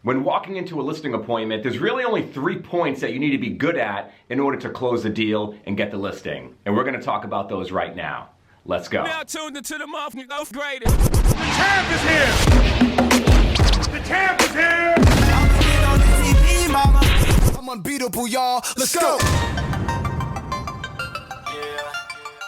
When walking into a listing appointment, there's really only 3 points that you need to be good at in order to close the deal and get the listing. And we're going to talk about those right now. Let's go. Now tuned into the upgraded. The champ is here! The champ is here! I'm on the TV, mama. I'm unbeatable, y'all. Let's go!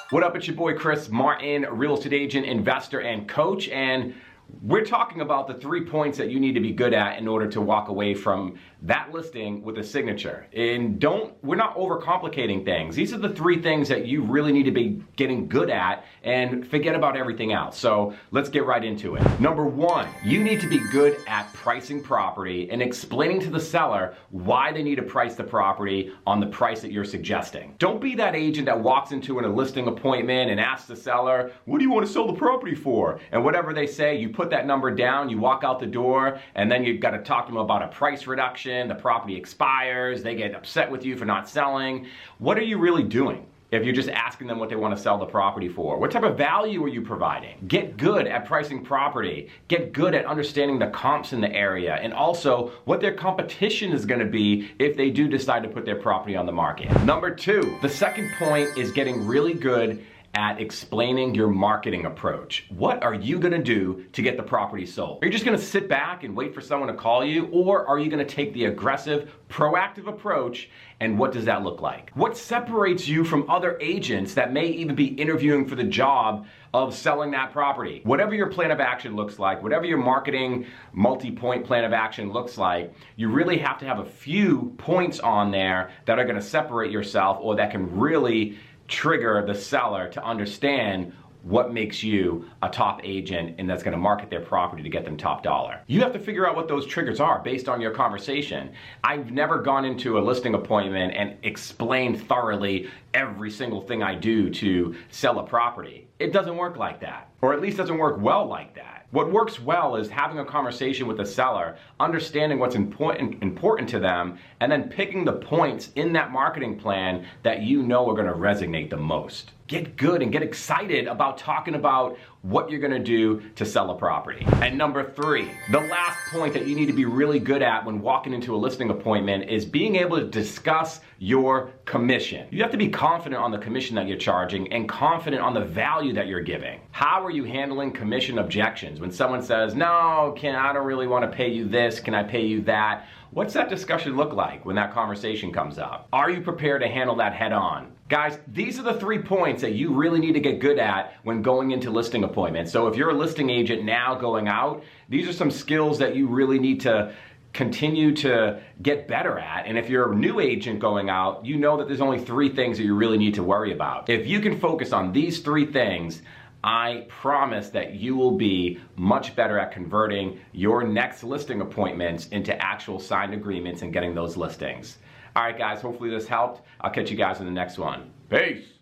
What up, it's your boy Chris Martin, real estate agent, investor, and coach, and we're talking about the 3 points that you need to be good at in order to walk away from that listing with a signature. And we're not overcomplicating things. These are the 3 things that you really need to be getting good at and forget about everything else. So let's get right into it. Number 1, you need to be good at pricing property and explaining to the seller why they need to price the property on the price that you're suggesting. Don't be that agent that walks into a listing appointment and asks the seller, what do you want to sell the property for? And whatever they say, you put that number down, you walk out the door, and then you've got to talk to them about a price reduction, the property expires, they get upset with you for not selling. What are you really doing if you're just asking them what they want to sell the property for? What type of value are you providing? Get good at pricing property. Get good at understanding the comps in the area and also what their competition is going to be if they do decide to put their property on the market. Number 2, the second point is getting really good at explaining your marketing approach. What are you gonna do to get the property sold? Are you just gonna sit back and wait for someone to call you, or are you gonna take the aggressive, proactive approach, and what does that look like? What separates you from other agents that may even be interviewing for the job of selling that property? Whatever your plan of action looks like, whatever your marketing multi-point plan of action looks like, you really have to have a few points on there that are gonna separate yourself or that can really trigger the seller to understand what makes you a top agent and that's going to market their property to get them top dollar. You have to figure out what those triggers are based on your conversation. I've never gone into a listing appointment and explained thoroughly every single thing I do to sell a property. It doesn't work like that, or at least doesn't work well like that. What works well is having a conversation with the seller, understanding what's important to them, and then picking the points in that marketing plan that you know are gonna resonate the most. Get good and get excited about talking about what you're gonna do to sell a property. And number 3, the last point that you need to be really good at when walking into a listing appointment is being able to discuss your commission. You have to be confident on the commission that you're charging and confident on the value that you're giving. How are you handling commission objections? When someone says, no, I don't really want to pay you this, can I pay you that? What's that discussion look like when that conversation comes up? Are you prepared to handle that head on? Guys, these are the 3 points that you really need to get good at when going into listing appointments. So if you're a listing agent now going out, these are some skills that you really need to continue to get better at. And if you're a new agent going out, you know that there's only 3 things that you really need to worry about. If you can focus on these 3 things, I promise that you will be much better at converting your next listing appointments into actual signed agreements and getting those listings. All right, guys, hopefully this helped. I'll catch you guys in the next one. Peace.